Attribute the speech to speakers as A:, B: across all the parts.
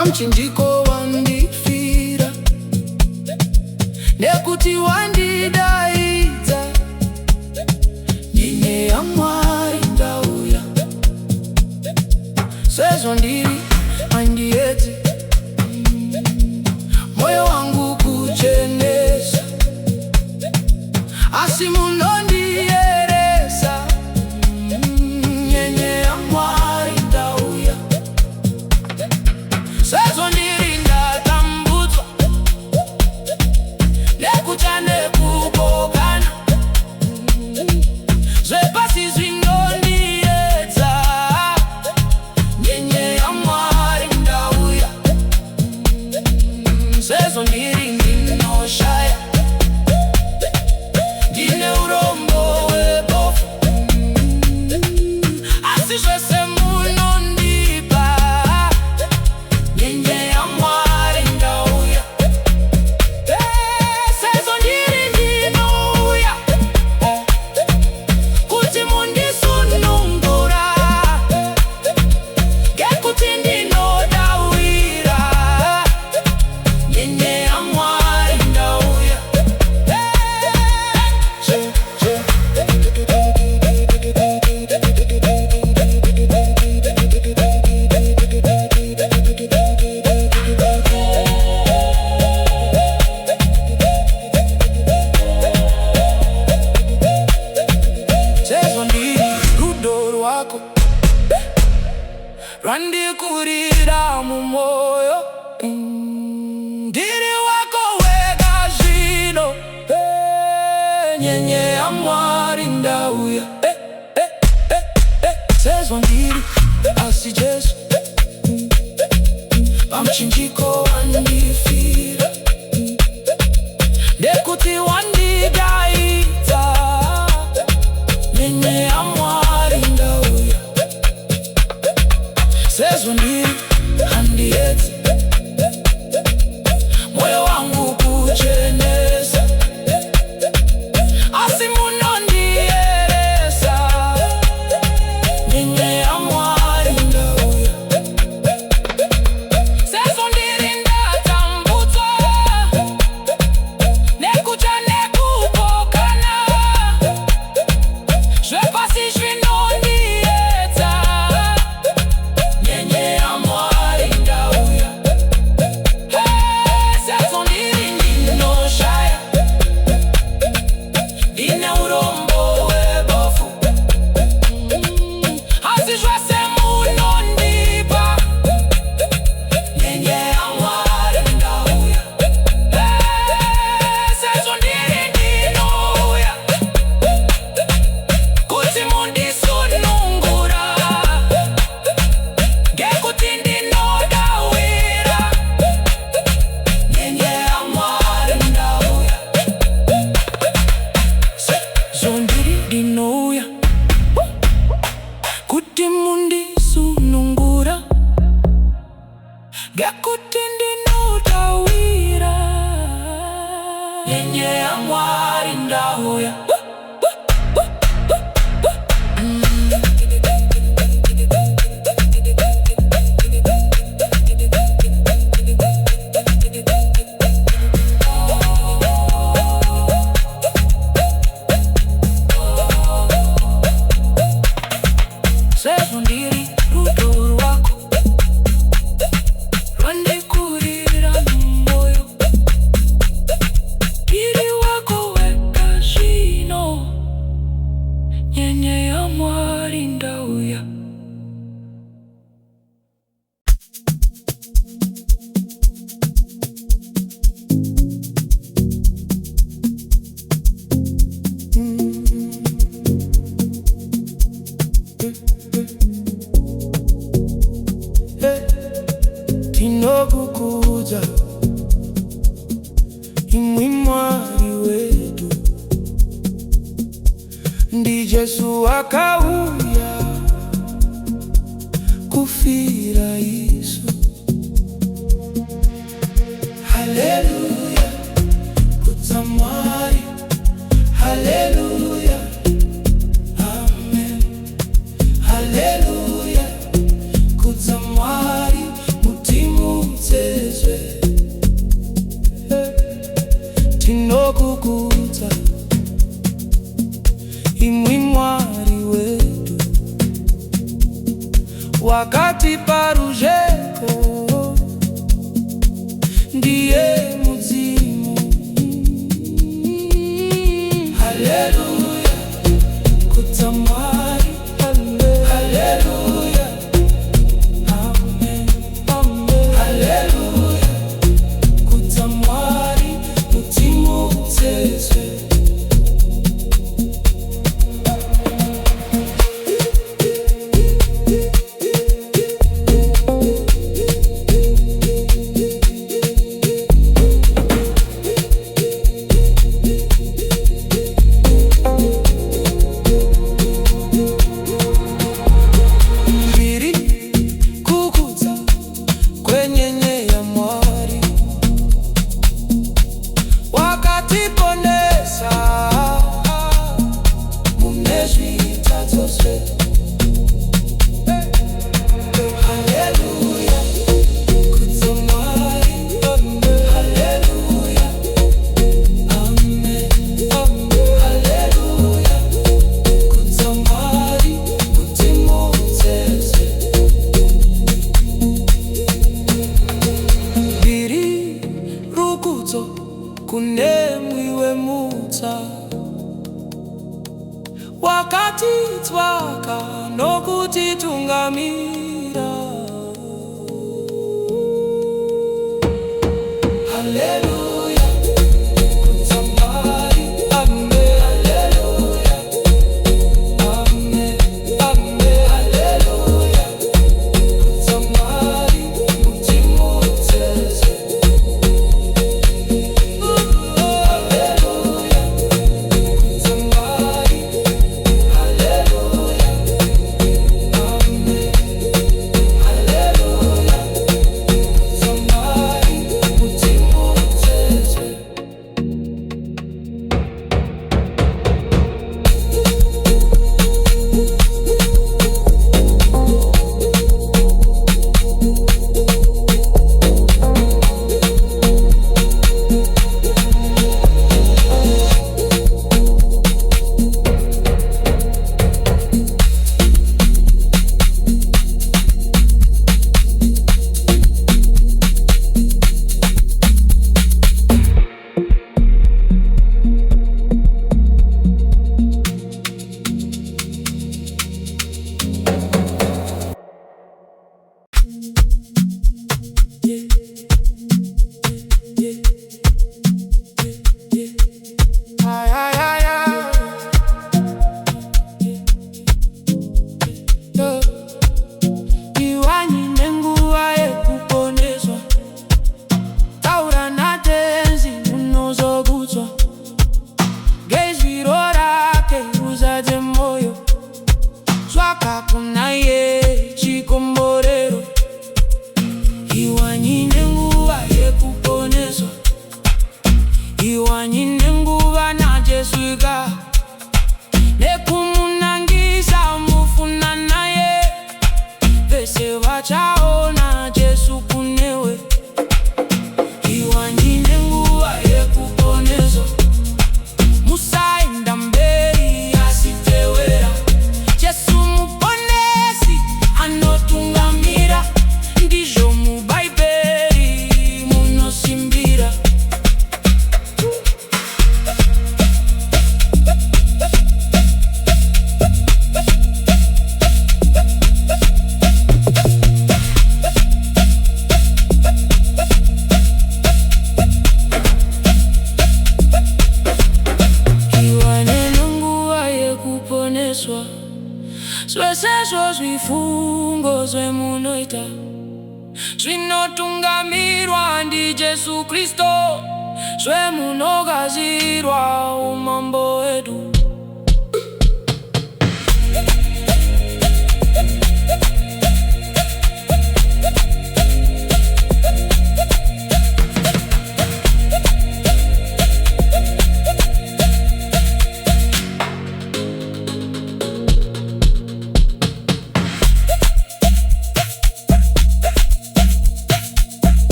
A: pamchinjiko wandifira, nekuti wandidaidza. Ndine yaMwari ndauya, Sezvo Ndiri andiedze, moyo wangu kuchenesa, asi munondiyeresa. Nyenye yaMwari ndauya, Sezvo Ndiri ndatambudzwa, nekucha nekupokana, zvepasi zvinondiedza. Nyenye yaMwari ndauya, Sezvo Ndiri ndinoshaya, ndine urombo hwebofu, asi zvese munondipa. Nyenye yaMwari ndauya, Sezvo Ndiri ndinouya, kuti mundisunungura, ngekuti ndinodawira. Nyenye yaMwari ndauya, Sezvo Ndiri rudo rwako rwandikurira mumwoyo. Ndiri wako wega zvino, nyenye yaMwari ndauya, Sezvo Ndiri asi Jesu pamchinjiko wandifira, nekuti wandidaidza. Nyenye yaMwari ndauya, Sezvo Ndiri andiedze, moyo wangu kuchenesa, asi munondiyeresa. Nyenye yaMwari ndauya, Sezvo Ndiri ndatambudzwa, nekucha nekupokana, zvepasi zvinondiedza. Nyenye yaMwari ndauya, Sezvo Ndiri ndinoshaya, ndine urombo hwebofu, asi zvese munondipa. Nyenye yaMwari ndauya, Sezvo Ndiri ndinouya, kuti mundisunungura, ngekuti ndinodawira. Nyenye yaMwari ndauya, Sezvo Ndiri ndinouya, kuti mundisunungura, ngekuti ndinodawira. Nyenye yaMwari ndauya. Sezvo Ndiri rudo rwako rwandikurira mumwoyo. Ndiri wako wega zvino, nyenye yaMwari ndauya. Tinokukudza imwi Mwari wedu, ndi Jesu akauya kufira isu. Haleluya, Kutsamira, haleluya, amen. Haleluya, Kutsamira, Mutimutse ndiye muzimu. Haleluya, Kutsamari, haleluya, amen, amen, haleluya, Kutsamari, Mutimutse Zve. Kunemwi wemuta wakatitsvaka nokutitungamira. Haleluya, Kutsamari, amen, haleluya, amen, amen, haleluya, Kutsamari, Mutimutse Zve. Iwanyi nenguva Yekuponeswa, taura natenzi unozogutswa, ngezviro rake uzadze moyo, svaka kuna Iye chikomborero. Iwanyi nenguva Yekuponeswa, Iwanyi nenguva najeswika, nekumunangisa mufuna naye, vese vachaona Jesu kunewe. Iwanyi nenguva Yekuponeswa, musaenda mberi asitewera, Jesu muponesi anotungamira, ndizvo muBaiberi munosimbira. Sezvo zvifungo zvemunoita zvinotungamirwa ndiJesu Kristu, zvemunogadzirwa umambo hwedu.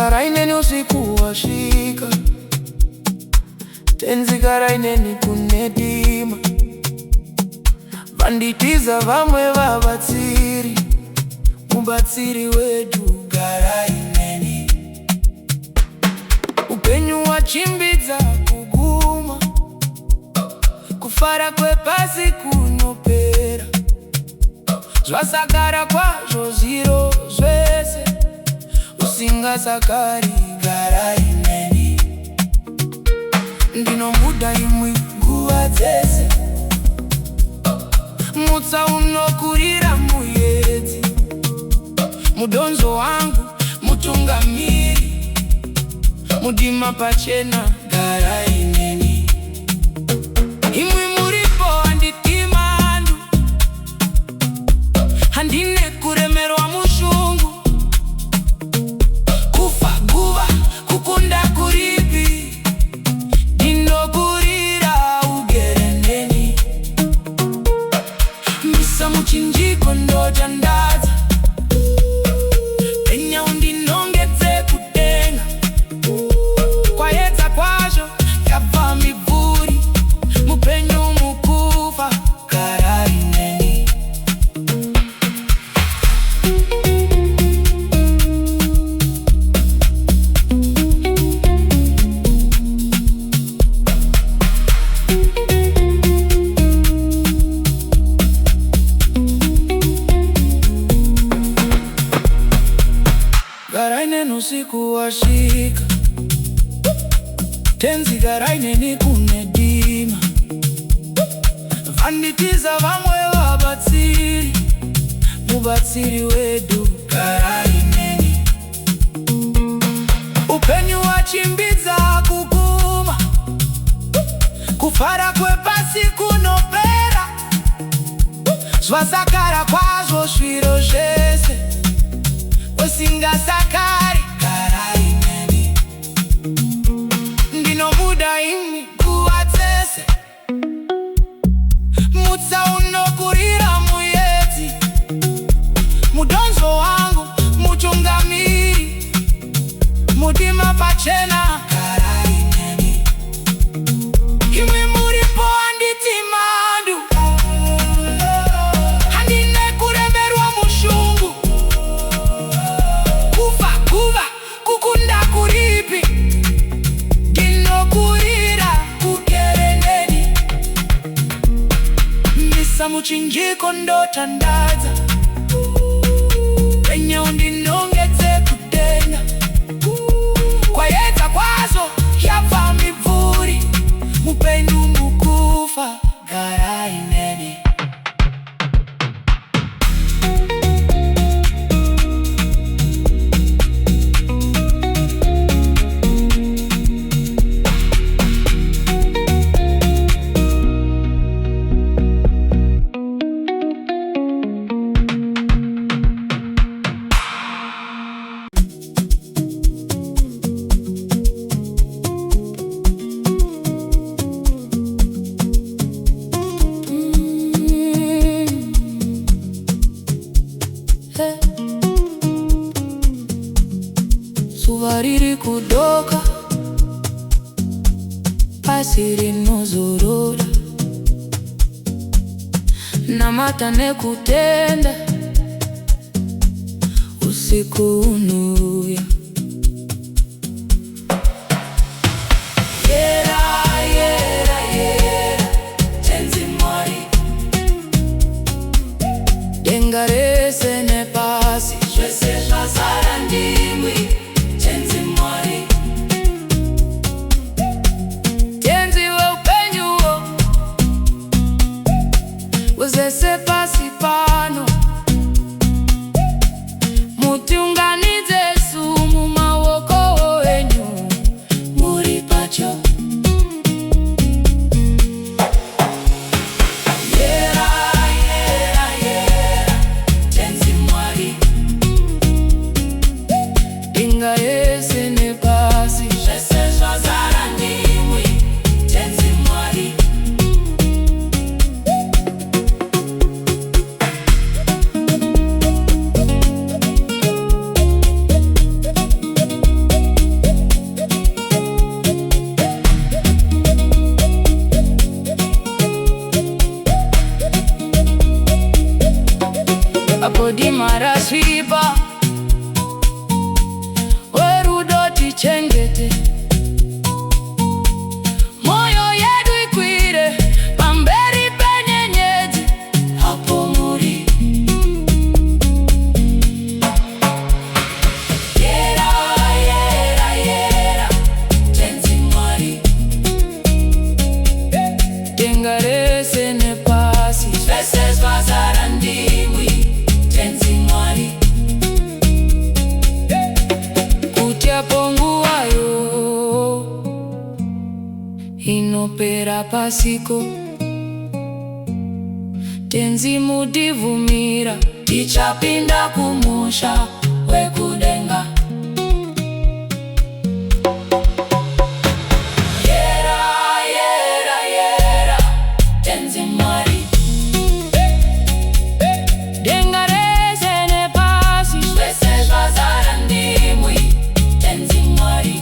A: Garai Neni usiku wasvika, tenzi Garai Neni kunedima, vanditiza vamwe vabatsiri, mubatsiri wedu Garai Neni. Upenyu wachimbidza kuguma, kufara kwepasi kunopera, zvasakara kwazvo zviro zvese, usingasakari Garai Neni. Ndinomuda imwi nguva dzese, mutsa unokurira muedzi, mudonzo wangu mutungamiri, mudima pachena Garai Neni. Imwi muripo handitimandu, handine kuremerwa mushungu, kufa guva kukunda kuripi, ndinokurira ugere Neni. Misa muchinjiko ndochandadza, penya undinongedze kutenga, kwaedza kwazvo yabva mibvuri, mupenyu mukufa Garai Neni. Garai Neni usiku wasvika, tenzi Garai Neni kunedima, vanditiza vamwe vabatsiri, mubatsiri wedu Garai Neni. Upenyu wachimbidza kuguma, kufara kwepasi kunopera, zvasakara kwazvo zviro zvese, usingasakari Garai Neni. Ndinomuda imwi nguva dzese, mutsa unokurira muedzi, mudonzo wangu mutungamiri, mudima pachena Garai Neni. Imwi muripo handitimandu, handine kuremerwa mushungu, kufa guva kukunda kuripi, ndinokurira ugere Neni. Misa muchinjiko ndochandadza, penya undinongedze kutenga, kwaedza kwazvo yabva mibvuri, mupenyu mukufa Garai Neni. Zuva ririkudoka, pasi rinozorora, namata nekutenda, usiku unuya. Yera, yera, yera, tenzi Mwari, denga rese nepasi, zvese zvazara ndimwi, tenzi Mwari. Tenzi weupenyuwo, wezese pasi pano, mutiunganidze ipapo nguvayo inopera pasiko. Tenzi mudivumira tichapinda kumusha wekudenga. Yera, yera, yera, tenzi Mwari. Denga rese nepasi zvese zvazara ndimwi, tenzi Mwari.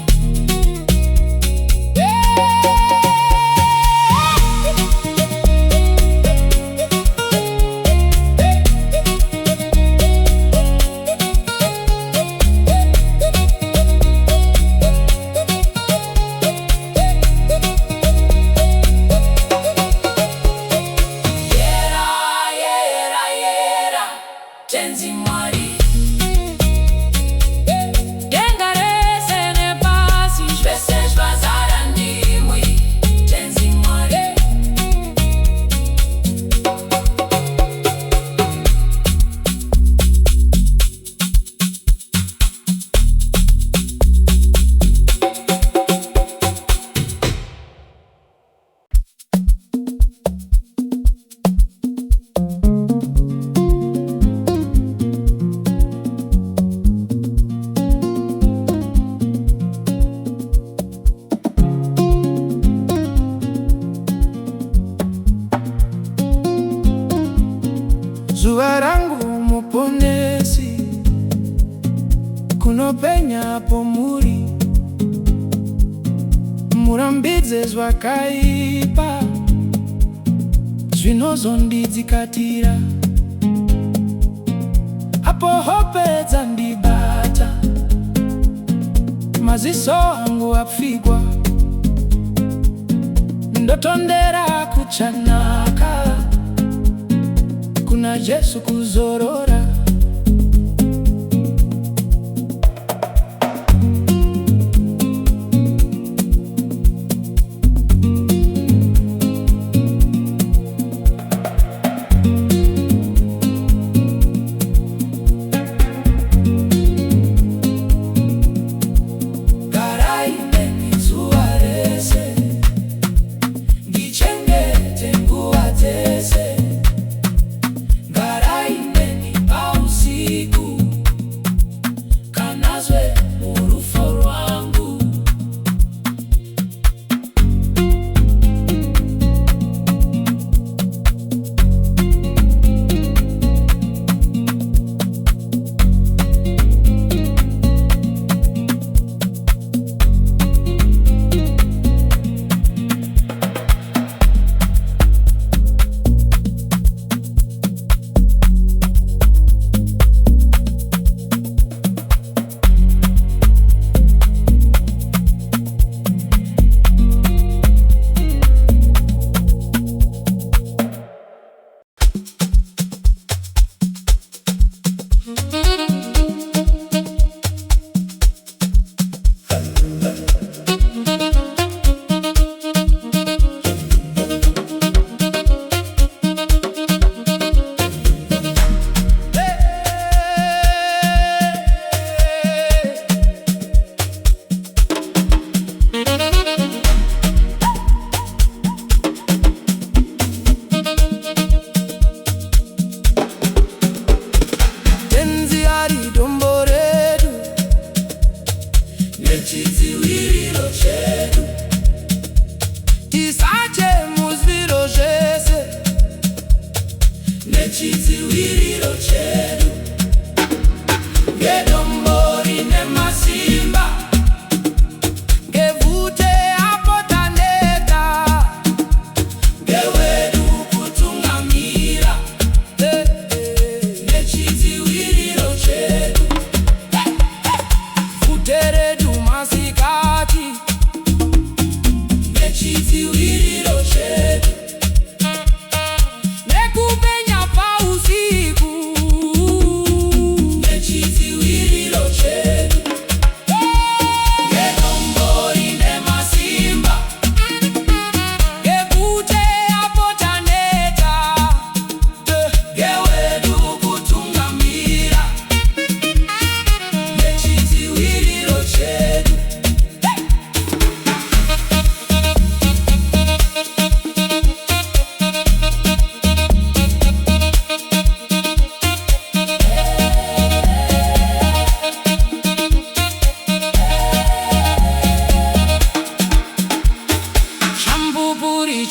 B: Kutanga Muponesi kunopenya pomuri, murambidze zvakaipa zvinozondidzikatira. Apo hope dzandibata, maziso angu apfigwa, ndotondera kuchanaka kuna Jesu kuzorora. Garai Neni zuva rese, ndichengete nguva dzese. Garai Neni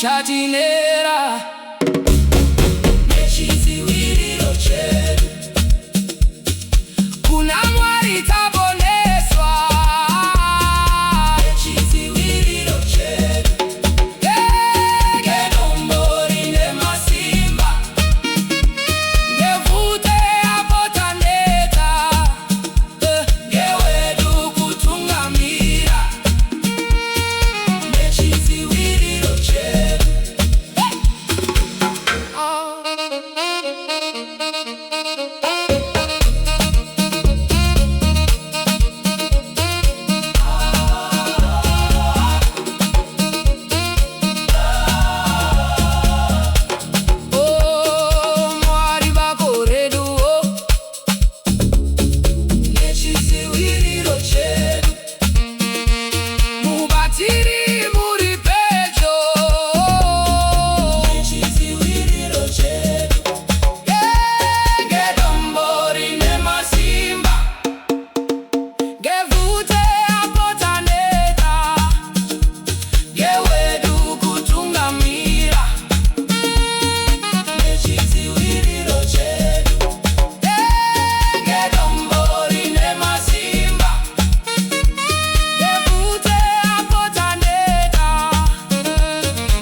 B: chatinera
A: Chidziwiro chedu
B: kuna Mwari taponeswa
A: Chidziwiro chedu Dombo rine masimba
B: ngevute apotaneta
A: ngewedu kutungamira Chidziwiro chedu
B: Mwari vakoredu
A: Chidziwiro chedu
B: mubatiri muri Petyo
A: Chidziwiro chedu Dombo rine masimba
B: ngevute apotaneta
A: ngewedu kutungamira Chidziwiro chedu Dombo rine masimba
B: ngevute apotaneta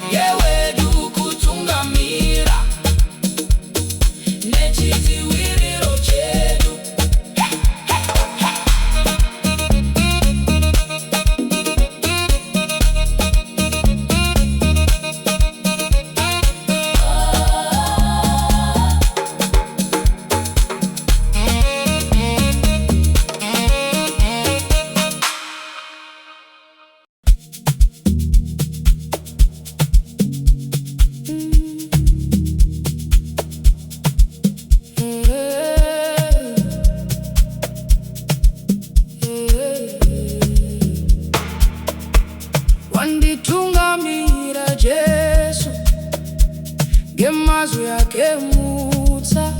A: ngewedu kutungamira Chidziwiro chedu
B: Wanditungamira Jesu ngemazwi yake mutsa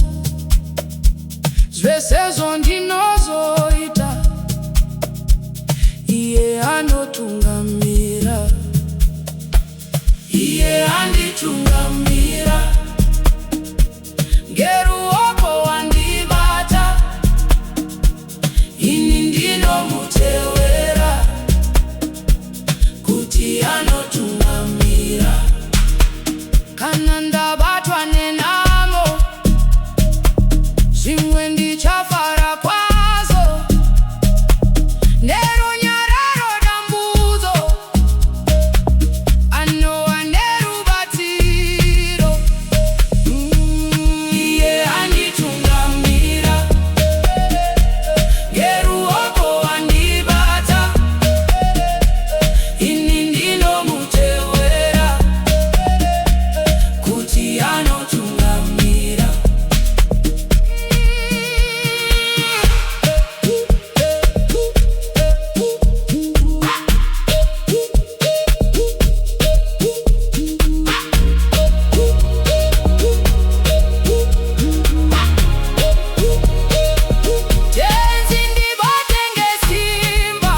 B: zvese ndinozoita Iye Anotungamira
A: Iye Anonditungamira
B: ngeruoko wandibata
A: ini ndinomutevera kuti anotungamira
B: kana ndabatwa nenamo zvimwe ndichafara kwazo nerunyararo dambudzo anowa nerubatsiro
A: Iye Anonditungamira ngeruoko wandibata ini ndinomutevera kuti anotungamira
B: tenzi ndibate ngesimba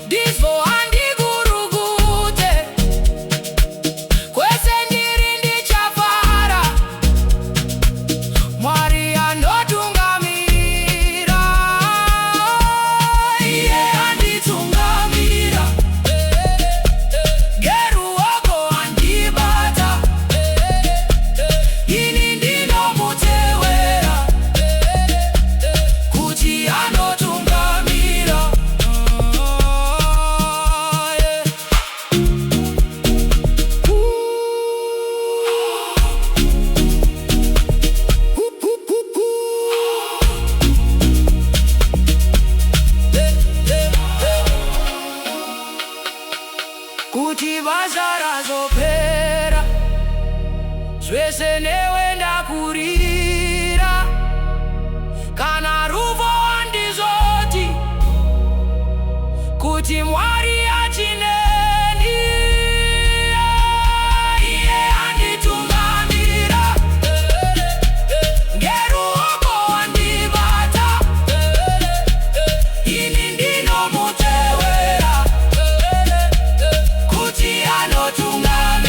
B: ndizvo handigurugute kwese ndiri ndichafara Mwari anotungamira
A: Iye Anonditungamira ngeruoko wandibata ini ndinomutevera kuti anotungamira
B: kuti basa razopera zvese newe ndakurira kana ruvo handizoti kuti Mwari achineni
A: Iye Anonditungamira ngeruoko wandibata ini ndinomutevera kuti anotungamira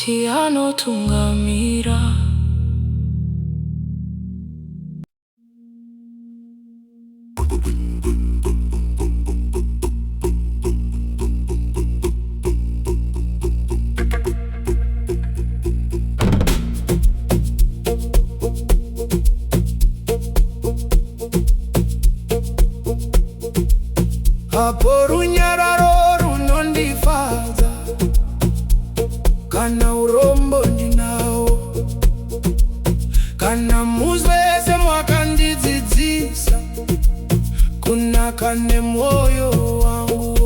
B: Mwati anotungamira.
C: Apo runyararo runondifadza, kana urombo ndinawo, kana muzvese mwakandidzidzisa, kunaka nemwoyo wangu,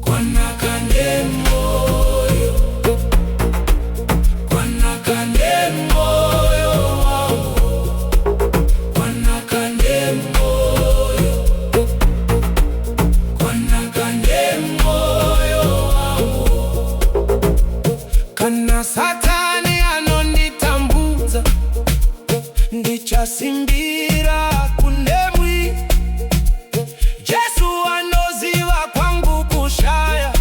C: kwanaka nemwoyo, kwanaka nemwoyo wangu, kwanaka nemwoyo, kwanaka nemwoyo wangu. Kana Satani anonditambudza, ndichasimbira kunemwi. Jesu anoziva kwangu kushaya,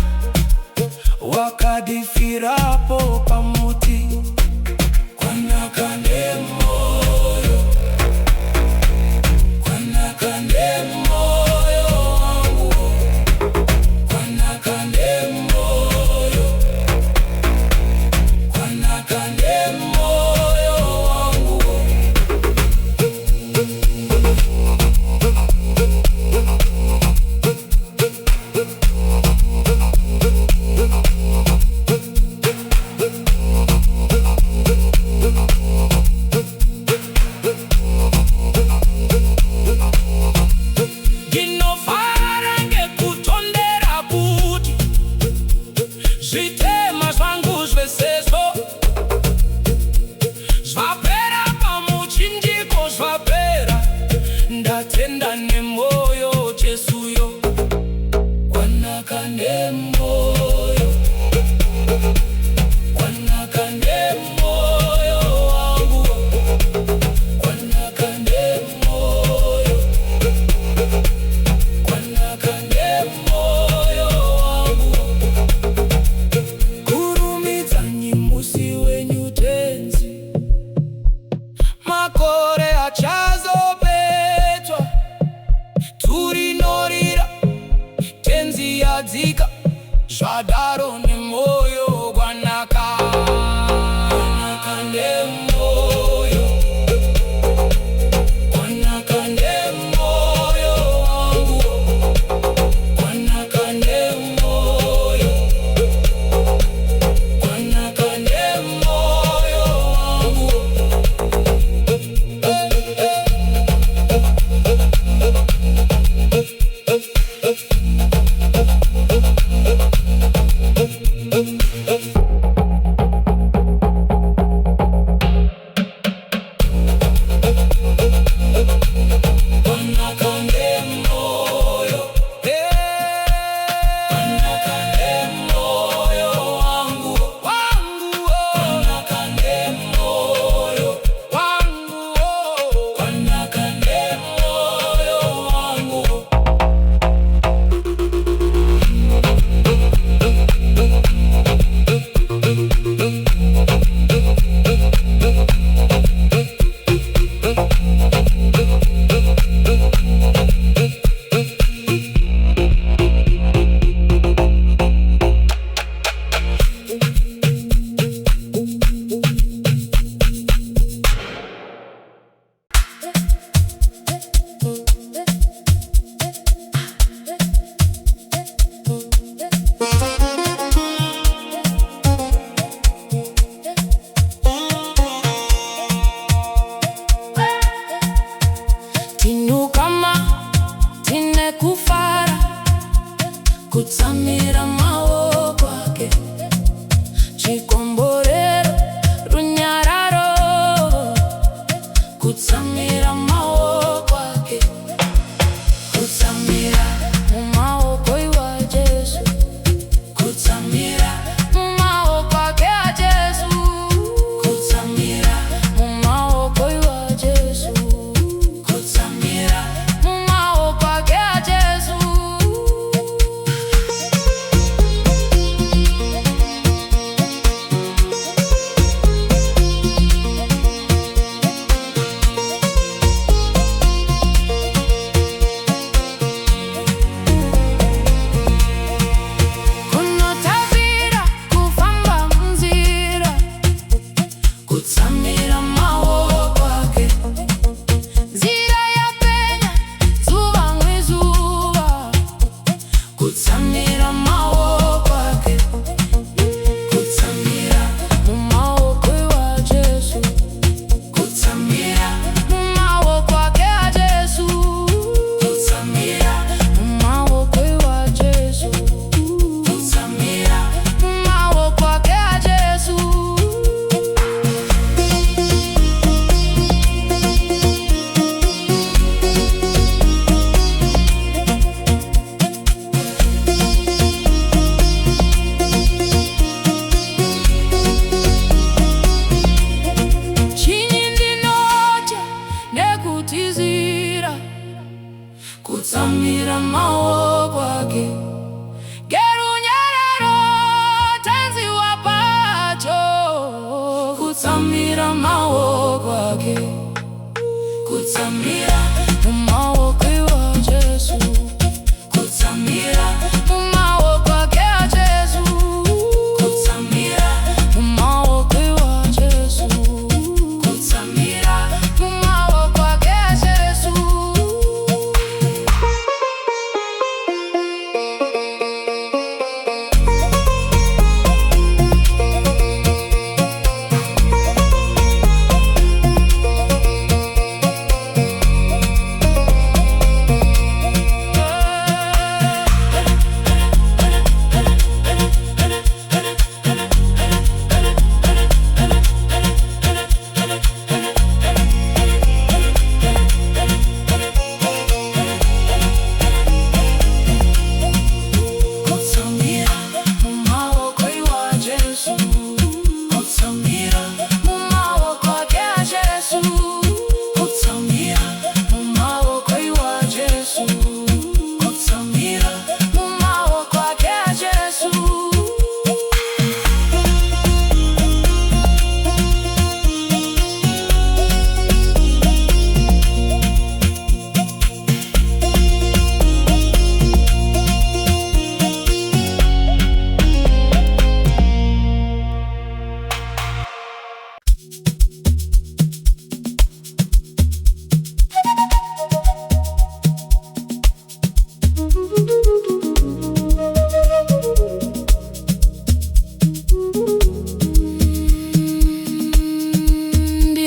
C: wakadifirapo pamuti. Kwanaka nemwoyo, kwanaka nemwoyo wangu, kwanaka nemwoyo, kwanaka nemwoyo wangu. Ndinofara ngekutondera kuti zvitema zvangu zvesezvo zvapera pamuchinjiko, zvapera. Ndatenda nemwoyo Jesuyo, kwanaka nemwoyo, kwanaka nemwoyo wangu, kwanaka nemwoyo, kwanaka nemwoyo wangu. Kurumidzanyi musi wenyu tenzi, makore achazopetwa, turinorira tenzi yadzika, zvadaro nemwoyo kwanaka, kwanaka nemwoyo, kwanaka nemwoyo wangu, kwanaka nemwoyo, kwanaka nemwoyo wangu. Kwanaka nemwoyo, kwanaka nemwoyo wangu, wangu, kwanaka nemwoyo wangu, kwanaka nemwoyo wangu. Tinukama tine kufara, kutsamira mawoko ake, chikomborero runyararo, kutsamira mawoko ake, kutsamira mumawoko iwa Jesu, kutsamira mumawoko ake a Jesu, kutsamira mumawoko iwa Jesu, kutsamira mumawoko ake a Jesu. tizira kutsamira mumawoko ake. Gerunyerero tenzi wapacho kutsamira mumawoko ake. Kutsamira mumawoko iwa Jesu. Kutsamira mumawoko ake a Jesu. Kutsamira mumawoko iwa Jesu. Kutsamira mumawoko ake a Jesu.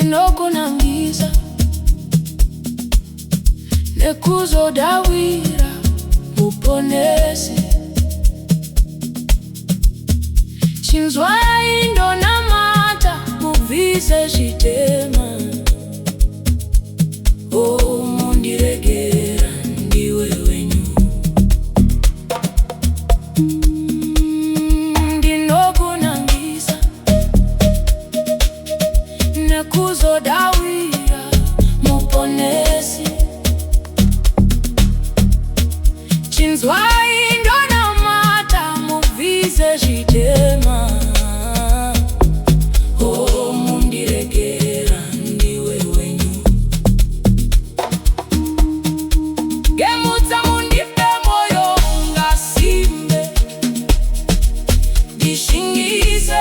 C: Ndinonangisa Kuzodawira Muponesi Chinzwai ndonamata muvise chitema. Oh mundiregera ndiwe wenyu. Ndinonangisa Kuzodawira Muponesi Chinzwai ndonamata muvise chitema. Oh mundiregera ndiwe wenyu. Gemutsa mundipe moyo ngasimbe ndishingise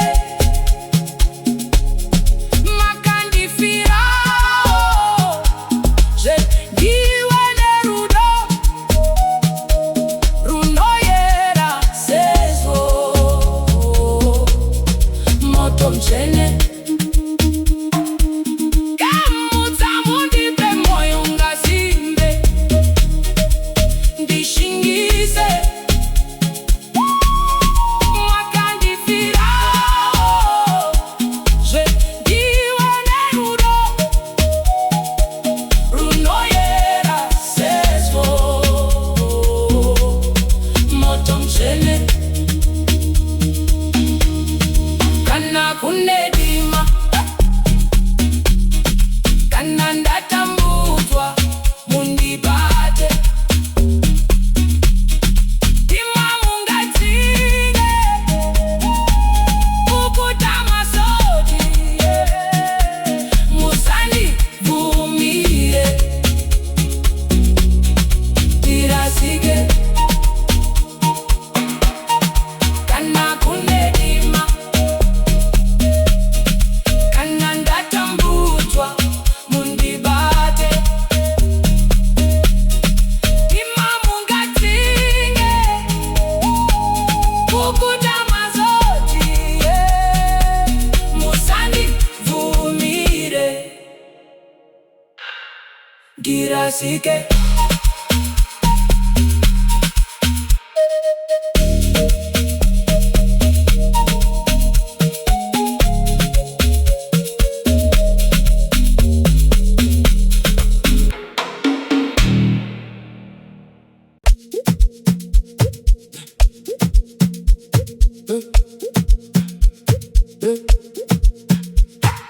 C: Dirasike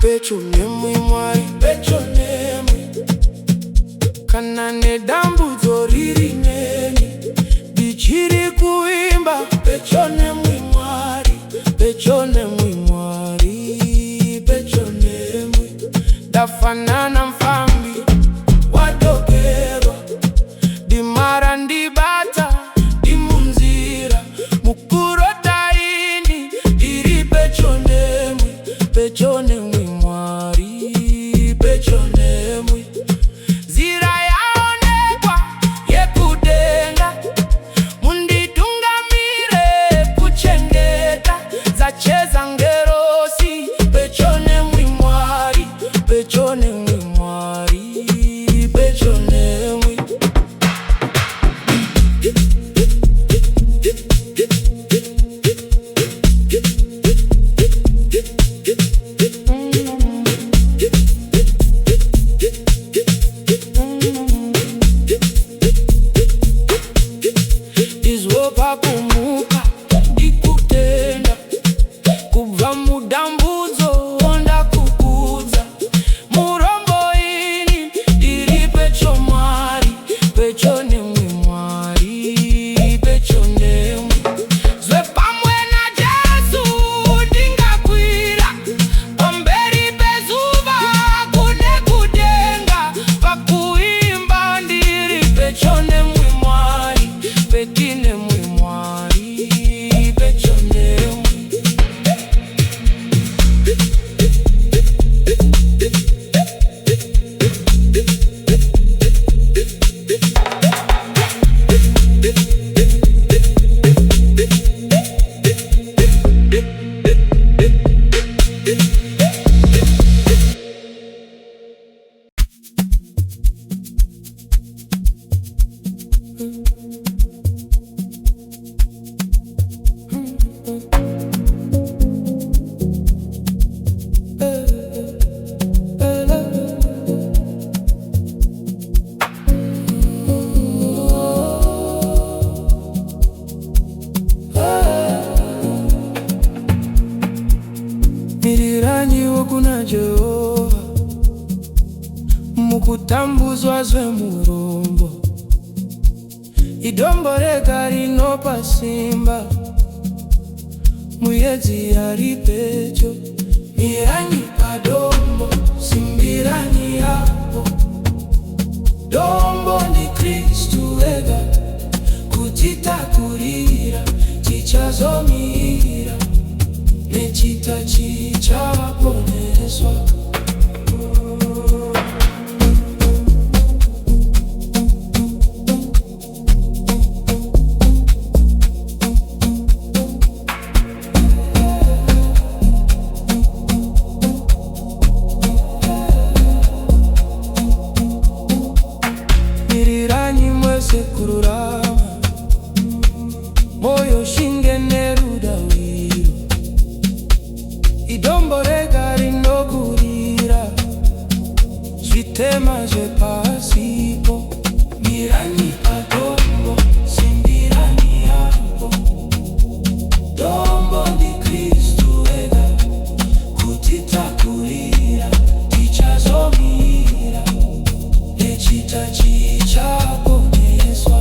C: Petyo Nemwoyo Mwari Petyo Nemwoyo Kana nedambudzo riri neni, ndichiri kuimba Petyo nemwi Mwari, Petyo nemwi Mwari, Petyo nemwi. Ndafanana mfambi wadogerwa, ndimara ndibata ndimunzira, mukurotaini ndiri Petyo nemwi, Petyo nemwi Mwari, Petyo nemwi. Zira yaonekwa yekudenga, munditungamire kuchengeta, zacheza ngerosi Petyo nemwi Mwari, Petyo nemwi Mwari, Petyo nemwi. Izwopa kumuka ndikutenda, kubva mudambudzo ndakukudza, murombo ini ndiri Petyo Mwari, Petyo nemwi Mwari, Petyo nemwi. Zve pamwe naJesu ndingakwira, pamberi pezuva kune kudenga, pakuimba ndiri Petyo nemwi Mwari, Petyo nemwi Mwari, Petyo nemwi. Miriranyiwo kuna Jehova, mukutambuzwa zve murombo, idombo rega rinopa simba, muedzi ari Petyo. Mira Padombo, simbirani yapo, Dombo ndi Kristu wega, kutitakurira tichazomira, nechita chichaponeswa. Miriranyi mwese kururama, moyo shinge nerudawiro, idombo rega rinogurira, zvitema zvepasipo. Miranyi Padombo, simbirani yapo, Dombo ndi Kristu wega, kutitakurira tichazomira, nechita chichaponeswa.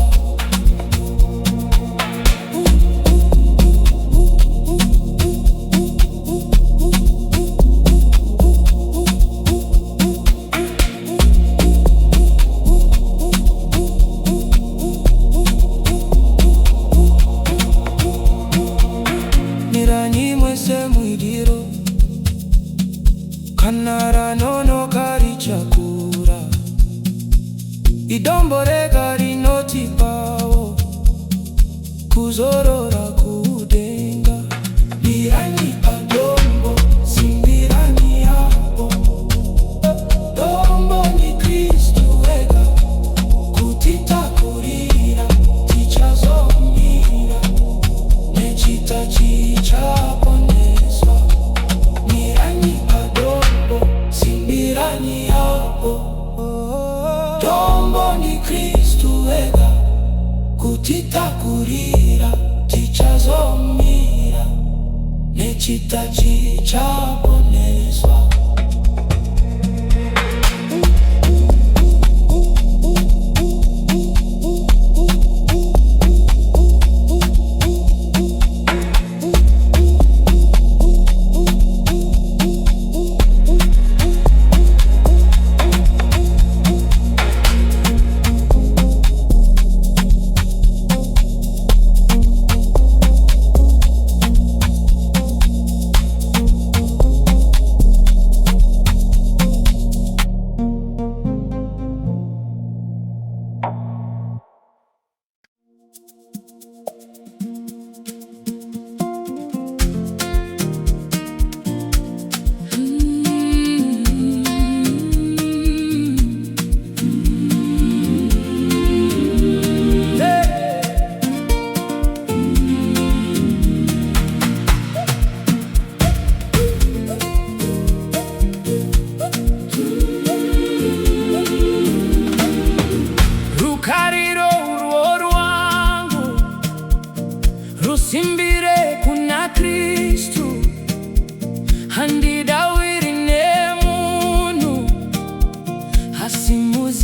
C: Miranyi mwese mwidiro, kana ranonoka richakura, idombo rega rinotipawo kuzorora kudenga. Miranyi Padombo, simbirani yapo, Dombo ndi Kristu wega, kutitakurira tichazomira, nechita chichaponeswa. Miranyi Padombo, simbirani yapo, Dombo ndi Kristu wega, kutitakurira tichazomira, nechita chichaponeswa.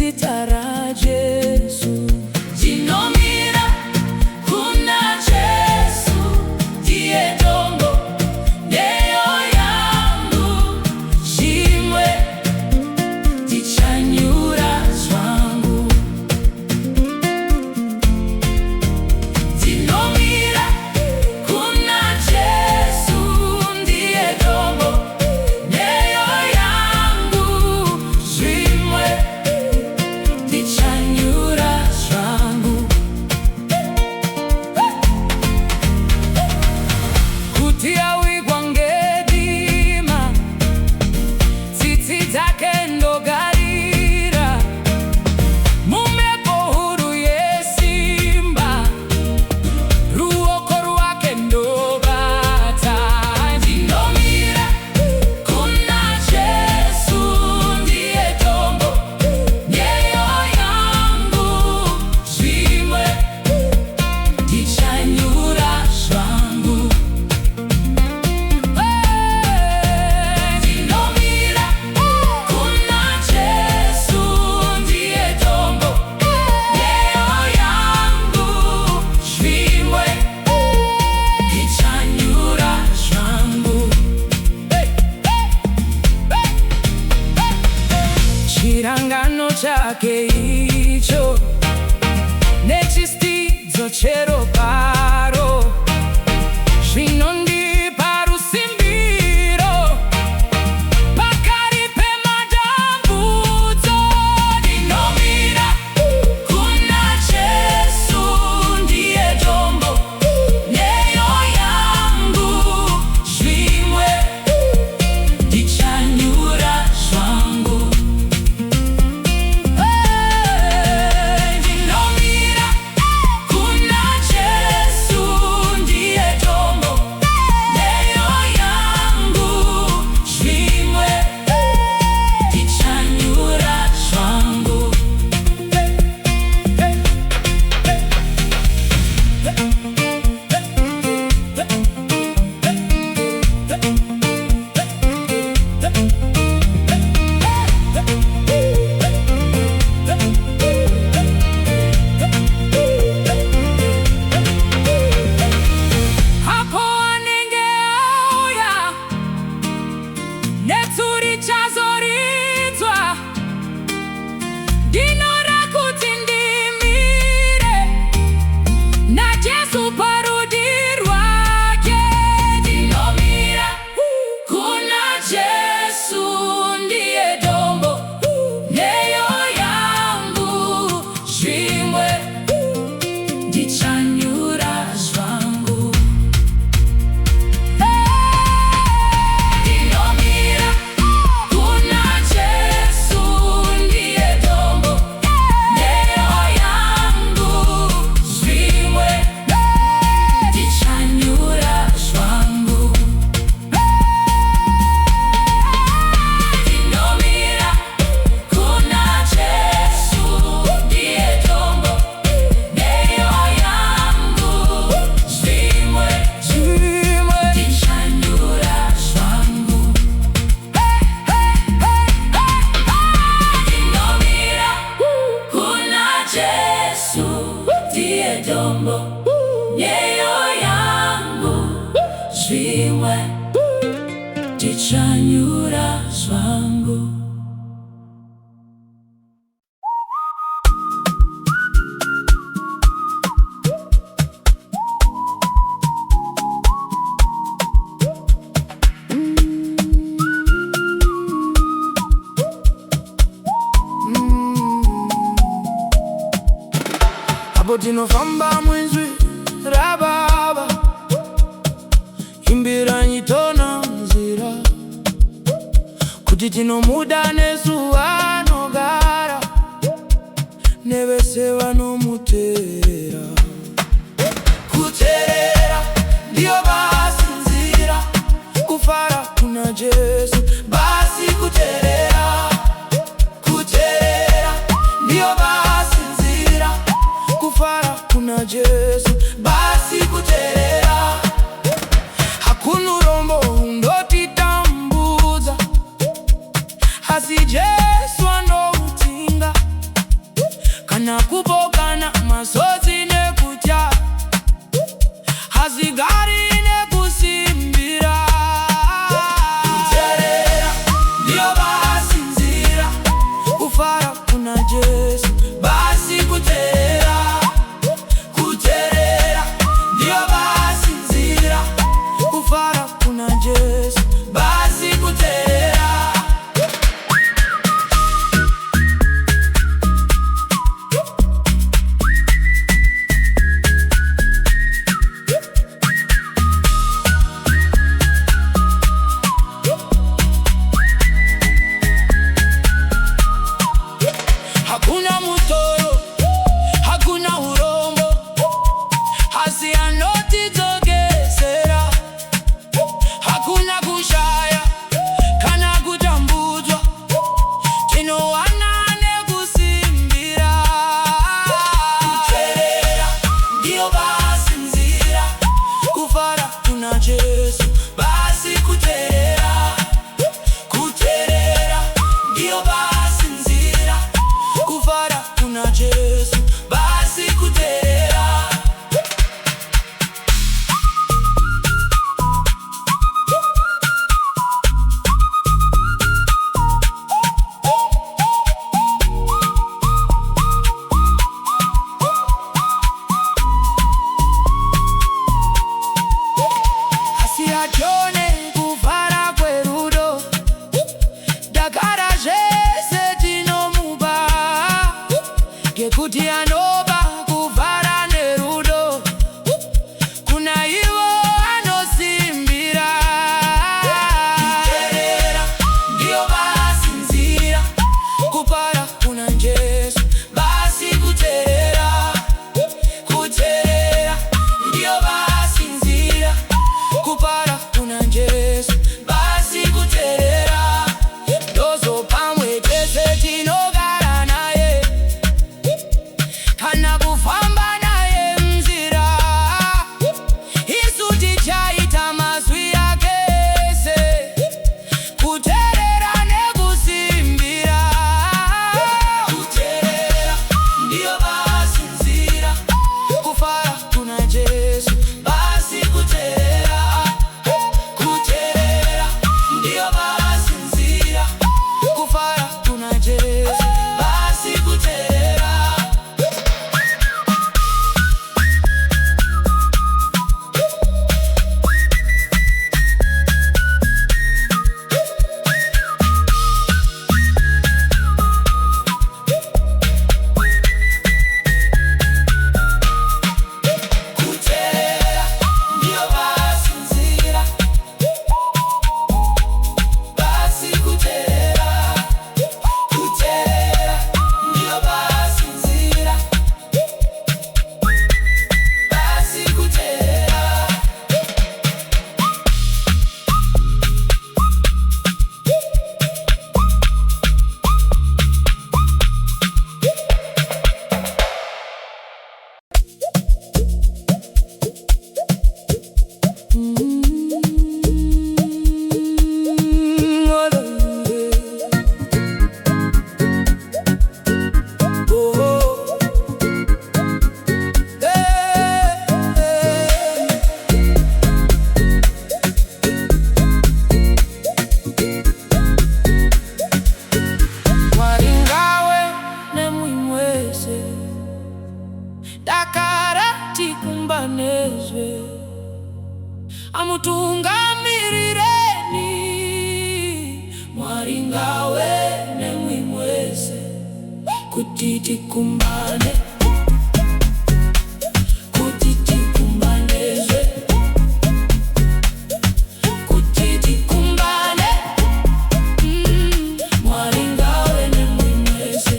B: nezita ra Jesu.
A: Ndinomira kuna Jesu, ndiye dombo ndeyo yangu, zvimwe ndichanyura zvangu. Ndinomira kuna Jesu, ndiye dombo ndeyo yangu, zvimwe ndichanyura zvangu. Kuti awigwa ngedima, tsitsi dzake ndogarira mumhepo huru yesimba, ruoko rwake ndobata. Ndinomira kuna Jesu, ndiye dombo ndeyo yangu, zvimwe ndichanyura zvangu. Ndinomira kuna Jesu, ndiye dombo ndeyo yangu, zvimwe ndichanyura zvangu. Chirangano chake icho nechistidzo chero paro, zvinondipa rusimbiro pakari pemadambudzo. Ndinomira kuna Jesu, ndiye dombo ndeyo yangu, zvimwe ndichanyura zvangu. Ndinomira kuna Jesu, ndiye dombo ndeyo yangu, zvimwe ndichanyura zvangu. Hapo anenge auya netsu richazoridzwa, ndinora kuti ndimire naJesu parudi rwake. Ndinomira kuna Jesu, ndiye dombo ndeyo yangu, zvimwe ndichanyura zvangu. Ndinomira kuna Jesu, ndiye dombo ndeyo yangu, zvimwe ndichanyura zvangu. Ndinomira kuna Jesu, ndiye dombo ndeyo yangu, zvimwe ndichanyura zvangu. Ndinomira kuna Jesu, ndiye dombo ndeyo yangu, zvimwe ndichanyura zvangu.
C: Apo tinofamba mwinzwi ra Baba, imbiranyi tona nzira, kuti tinomuda nesu anogara nevese vanomuteerera. Kuteerera ndiyo basi nzira, kufara kuna Jesu basi kuteerera. Kuteerera ndiyo basi nzira, kufara kuna Jesu basi kuteerera. Hakuna urombo undotitambudza, asi Jesu anoutinga. nekuti anoba kuvhara nerudo kuna ivo anosimbira. Kuteerera ndiyo vasinzira, kupara kuna Jesu basi kuteerera. Kuteerera ndiyo vasinzira, kupara kuna Jesu basi kuteerera. Ndozo pamwe tese tinogara naye kana kufamba naye mzira. Isu tichaita mazwi yake ese, kuteerera nekusimbira. Kuteerera ndiyo vasinzira, kufara kuna Jesu basi kuteerera. Kuteerera ndiyo vasinzira, kufara kuna Jesu basi kuteerera. Kuteerera ndiyo vasinzira, basi kuteerera. Kuteerera ndiyo vasinzira, basi kuteerera. Mwari ngawe nemwimwese, dakara tikumbanezve, amutungamirireni. Mwari ngawe nemwimwese, kuti tikumbane, kuti tikumbanezve, kuti tikumbane. Mwari ngawe nemwimwese,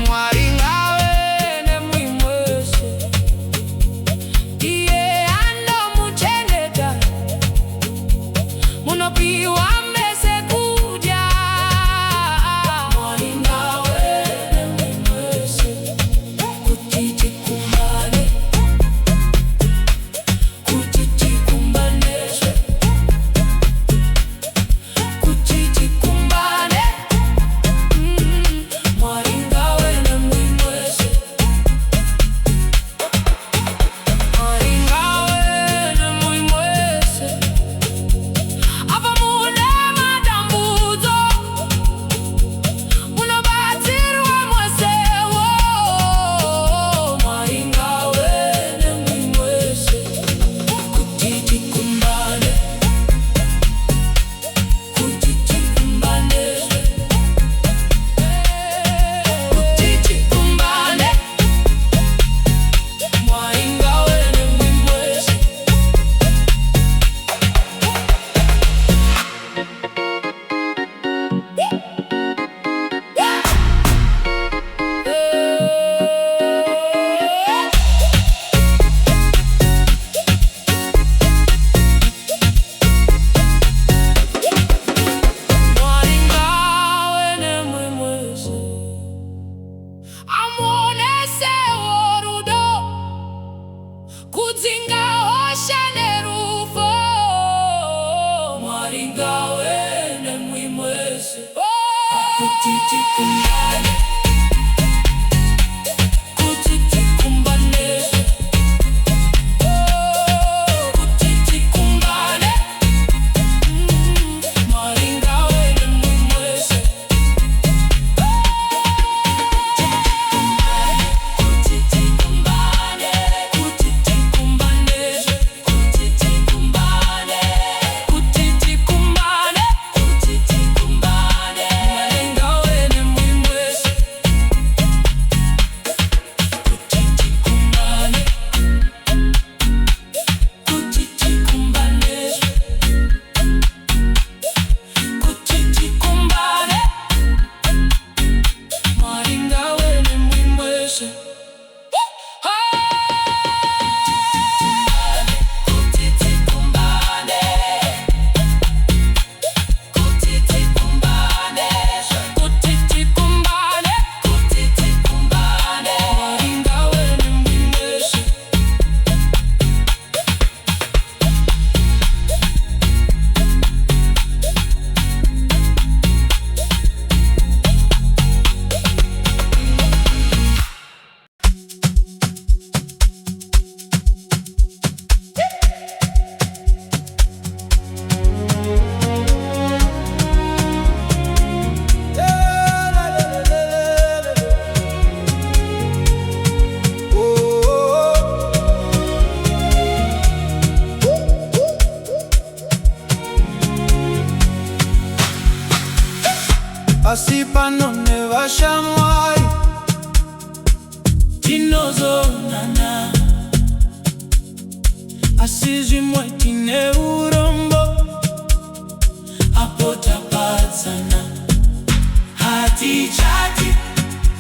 C: Mwari ngawe nemwimwese. Iye anomuchengeta, munopiwa mese kudya. Mwari ngawe nemwimwese, kuti tikumbane, kuti tikumbanezve, kuti tikumbane. Mwari ngawe nemwimwese, Mwari ngawe nemwimwese. Apa mune matambudzo, munobatsirwa mwesewo. Mwari ngawe nemwimwese, kuti tikumbane, kuti tikumbanezve, kuti tikumbane. Mwari ngawe nemwimwese. Mwari ngawe nemwimwese, amuonesewo rudo, kudzinga hosha nerufo. Mwari ngawe nemwimwese, kuti tikumbane, kuti tikumbanezve, kuti tikumbane. Mwari ngawe nemwimwese, kuti tikumbane, kuti tikumbanezve, kuti tikumbane, kuti tikumbane, kuti tikumbane. Mwari ngawe nemwimwese. asi pano nevashamwari tinozonana, asi zvimwe tine urombo apo tapatsana. Hatichati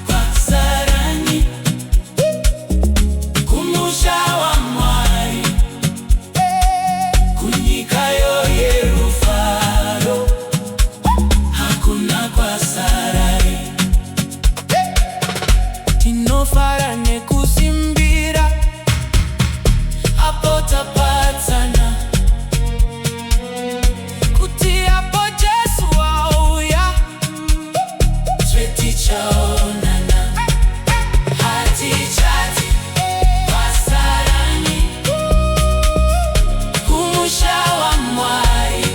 C: Kwasaranyi kumusha wa Mwari, kunyika yerufaro hakuna Kwasaranyi. Tinofara nekusimbira apo tapatsana, kuti apo Jesu auya tichaonana. Hatichati Kwasaranyi kumusha wa Mwari,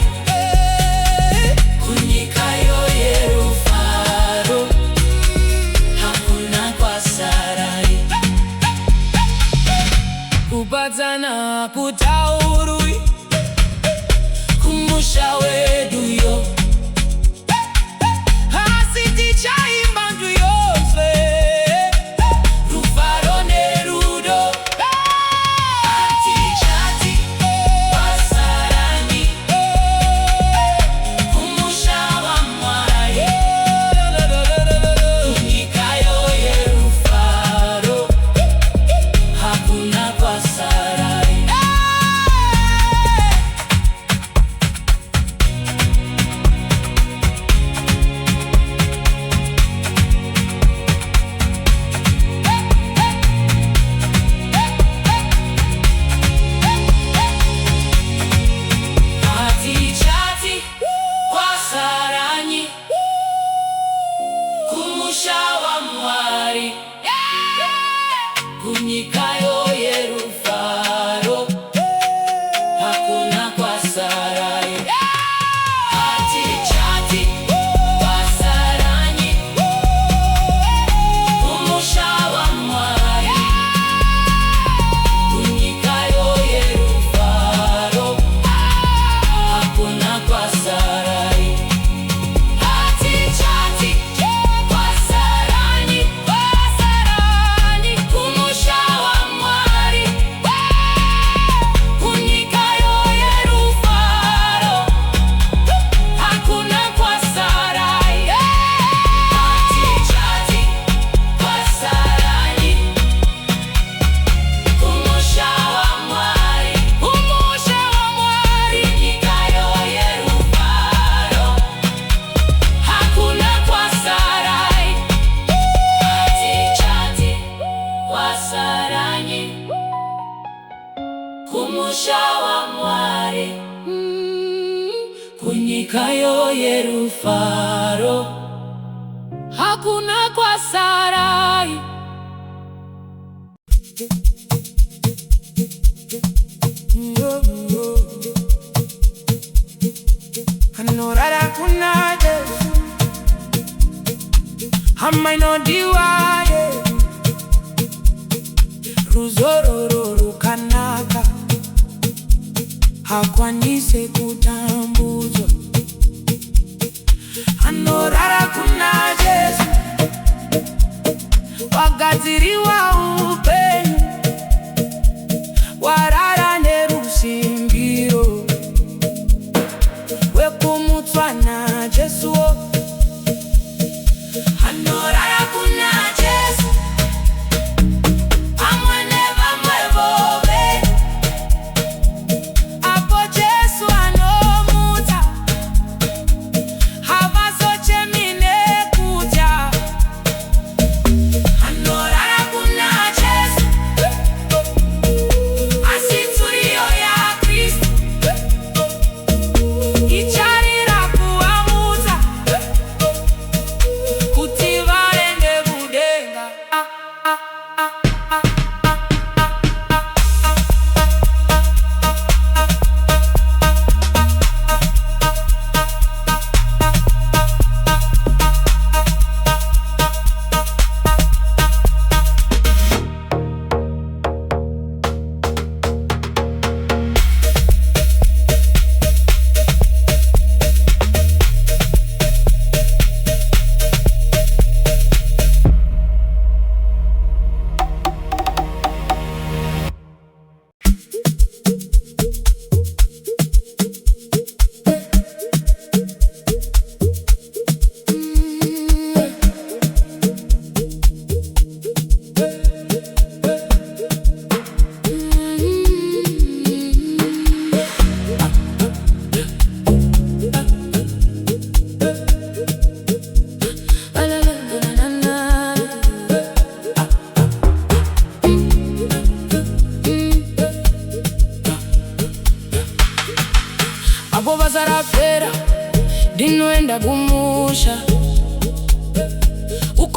C: kunyika yerufaro hakuna Kwasaranyi. Kupatsana kutaurwi kumusha weduyo, asi tichaimba ndu yose rufaro nerudo. Hatichati Kwasaranyi kumusha wa Mwari, kunyika yerufaro hakuna Kwasaranyi. Hatichati Kwasaranyi kumusha wa Mwari, kunyika yerufaro hakuna Kwasaranyi. Hatichati Kwasaranyi kumusha wa Mwari, kunyika yerufaro hakuna Kwasaranyi. Hatichati Kwasaranyi, Kwasaranyi kumusha wa Mwari, kunyika yerufaro hakuna Kwasaranyi. Hatichati Kwasaranyi kumusha wa Mwari, kumusha wa Mwari, kunyika yerufaro hakuna Kwasaranyi. Hatichati Kwasaranyi kumusha wa Mwari, kunyika yerufaro hakuna Kwasaranyi. Anorara kunade hamainodiwaye ruzororo rukanaka hakwanise kutambuzwa. Anorara kuna Jesu wagadziriwa upenyu, warara nerusimbiro wekumutswa na Jesu. Anorara kuna Jesu pamwe nevamwe vove, apo Jesu anomutsa havazochemi nekudya. Anorara kuna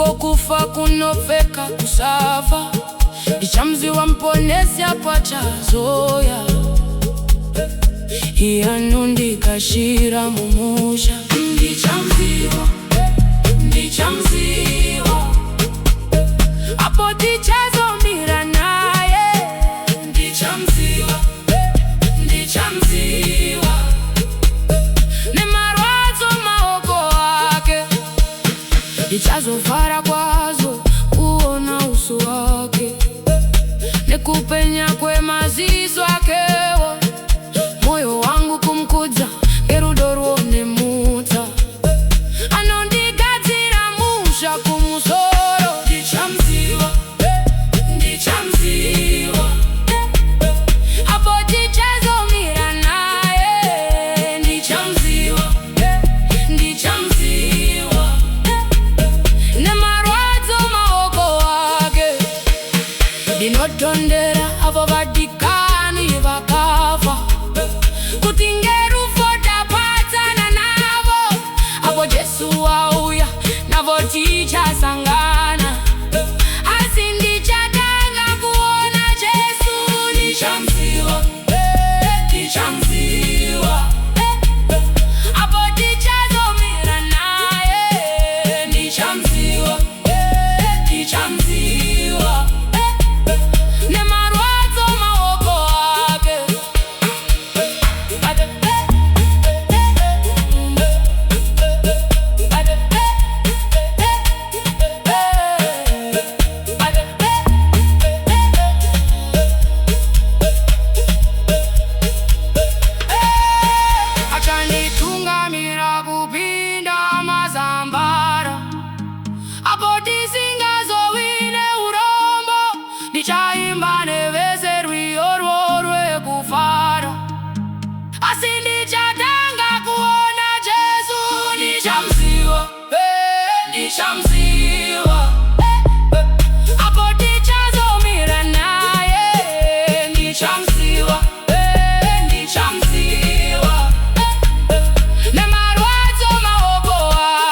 B: uko kufa kunopfeka kusafa, Ndichamuziva muponesi apachazoya. Iye anondikashira mumusha,
A: Ndichamuziva, Ndichamuziva,
B: apo tichazomira naye.
A: Ndichamuziva, Ndichamuziva,
B: nemarwadzo maoko ake, ndichazovhara kwazo kuona uso wake, nekupenya kwemaziso akewo. Moyo wangu kumkudza ngerudo rwonemutsa, anondigadzira musha kumusoro.
A: Ndichamuziva, Ndichamuziva,
B: apo tichazomira naye.
A: Ndichamuziva, Ndichamuziva,
B: nemarwadzo maoko ake, ndinotondera avo vadikani vakafa, kuti ngerufo tapatsana navo. Apo Jesu auya navo tichasangana, asi ndichatanga kuona Jesu.
A: Ndichamuziva, Ndichamuziva,
B: apo tichazomira naye.
A: Ndichamuziva, Ndichamuziva,
B: nemarwadzo maoko ake, akanditungamira kupinda mazambara. Apo tisingazowine urombo, ndichaimba nevese rwiyo rwekufara, asi ndichatanga kuona Jesu.
A: Ndichamuziva, Ndichamuziva,
B: apo tichazomira naye.
A: Ndichamuziva, Ndichamuziva,
B: nemarwadzo maoko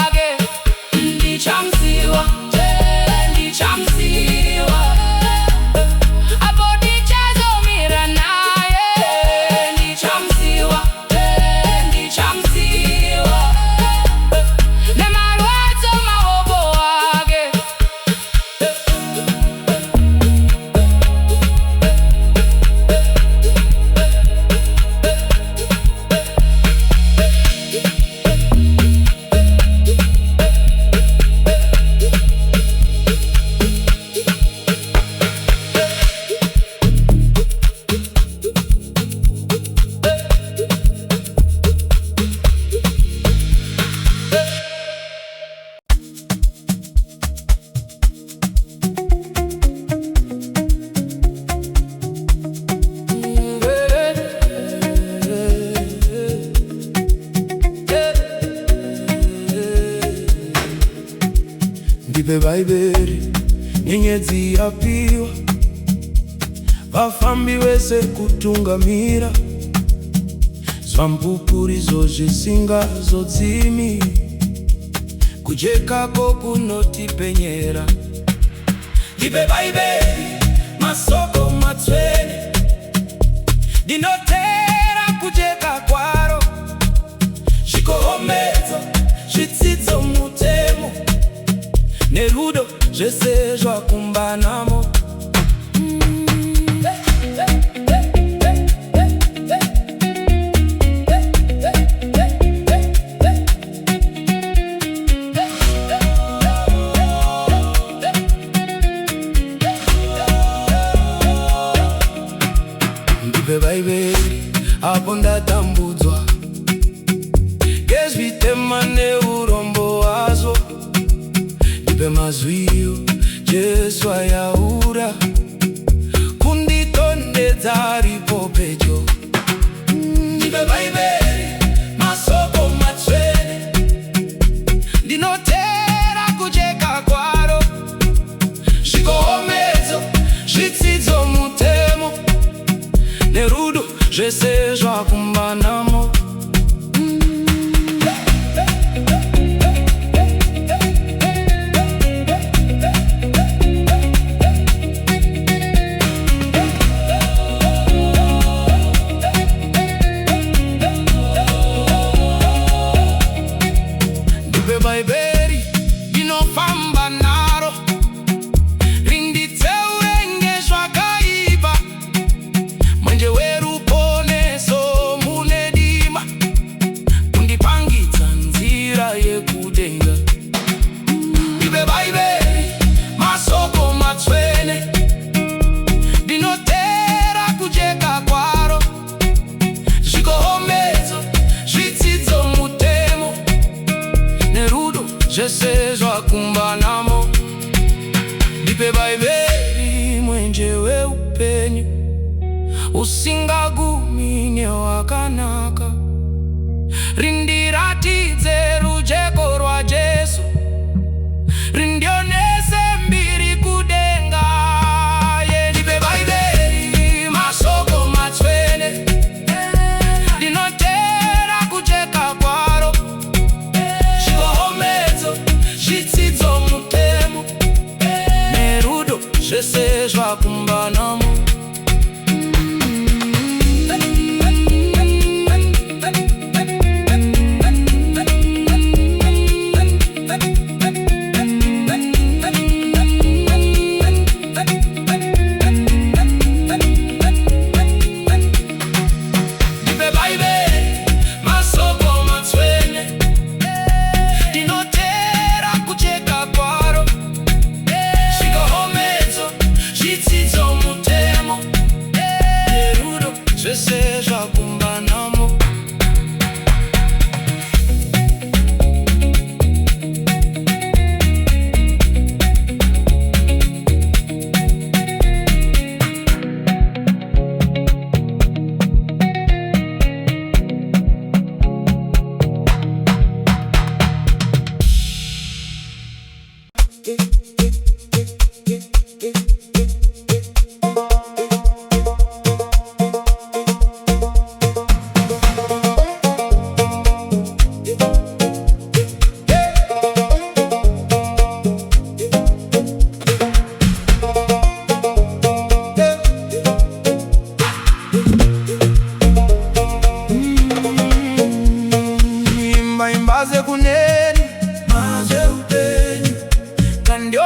B: ake,
A: Ndichamuziva, Ndichamuziva,
B: apo tichazomira naye.
A: Ndichamuziva, Ndichamuziva,
B: nemarwadzo maoko ake,
D: Ndipe Baiberi, nyenyedzi yapiwa, vafambi vese kutungamira, Yechampupuri zvisingazodzimi, kujekako kunotipenyera. Ndipe Baiberi, masoko matsvene, ndinotera kujeka kwaro, zvikohomedzo zvidzidzo mutemo, nerudo zvese zvakumbanamo. Ndipe Baiberi, apo ndatambudzwa ngezvitema neurombo hwazvo. Ndipe mazwiro Jesu ayaura, kunditondedza aripo Petyo. Ndipe Baiberi, masoko matsvene, ndinotera kujeka kwaro, zvikohomedzo zvidzidzo mutemo, nerudo zvese zvakumbanamo. zvakumbanamo. Ndipe Baiberi mwenje weupenyu, Asingagumi newakanaka. Rindiratidze rujeko rwa Jesu, rindionese mbiri kudenga. Ndipe Baiberi masoko matsvene, ndinotera kujeka kwaro. Chihomedzo chidzidzo mutemo, nerudo zvese zvakumbanamo. Kuneni maze upenyu, kandio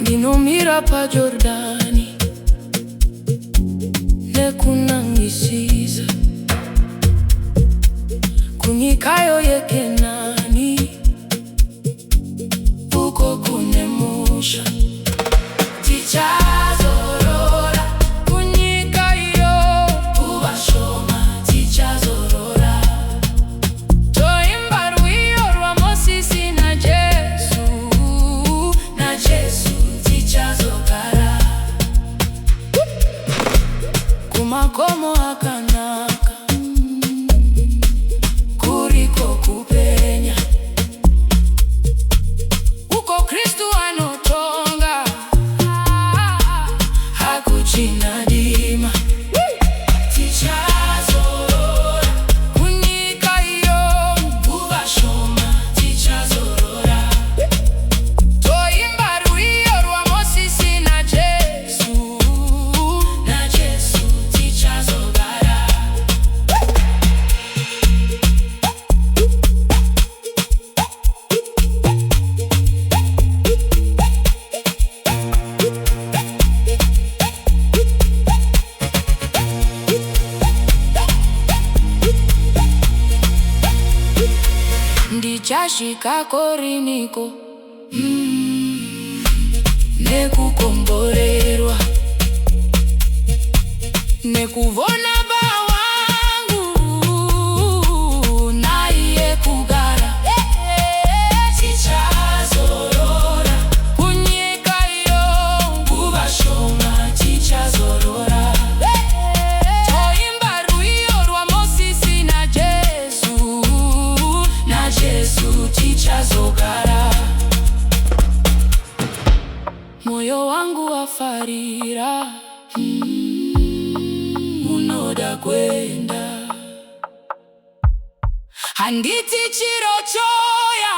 B: Ndinomira PaJordani nekunangisiza kunyikayo yekenani uko kunemusha tichazorora kunyikayo ubashoma tichazorora toimba rwiyo rwa Mosisi na Jesu tichazogara kumakomo akanaka kuriko kupenya uko Kristu anotonga hakuchina dima tichazorora kunyika iyo ubashoma tichazorora toimba rwiyo rwa Mosisi na Jesu tichazogara ndichashika koriniko nekukomborerwa nekuvona Wangu na Iye kugara tichazorora kunyika iyo ubashoma tichazorora toimba rwiyo rwa Mosisi na Jesu tichazogara moyo wangu wafarira unoda kwenda handiti chiro choya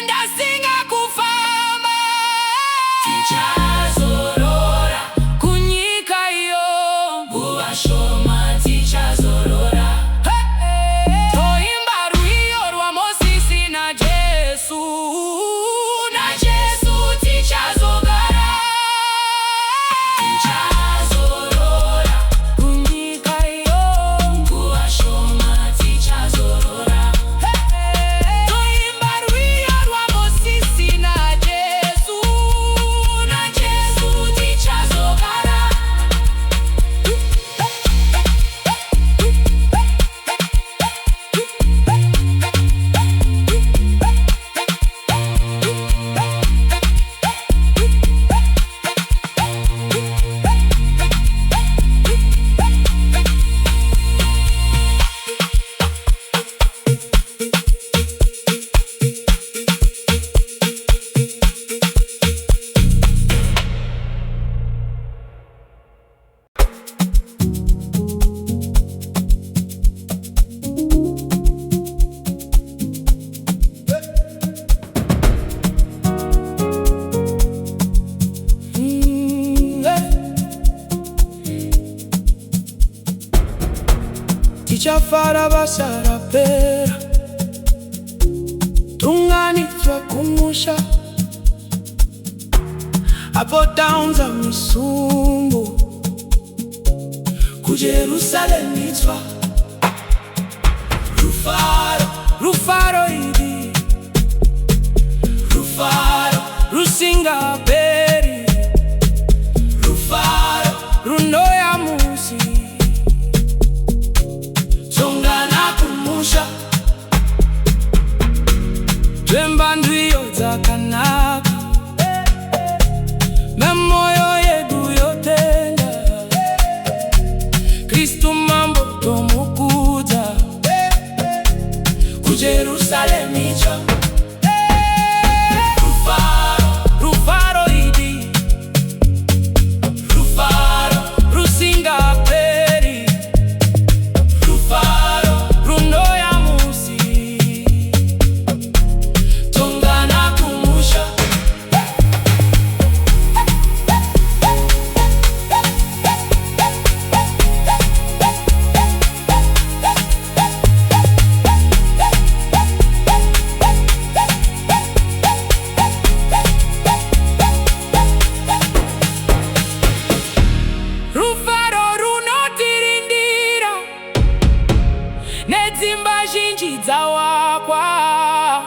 B: ndasinga kufamba tichazorora kunyika iyo ubashoma tichazorora toimba rwiyo rwa Mosisi na Jesu tichazogara tichazorora kunyika iyo ubashoma tichazorora toimba rwiyo rwa Mosisi na Jesu tichazogara
D: tichafara vasarapera tunganitswa kumusha apo taunza misumbu kujerusalemitswa rufaro idi rufaro rusingaperi rufaro runoya musi tongana kumusha twemba ndwiyo dzakanaka Nemwoyo yedu yotenda Kristu mambo tomukudza kujerusalemicha rufaro idi rufaro rusingaperi rufaro runoya musi kwa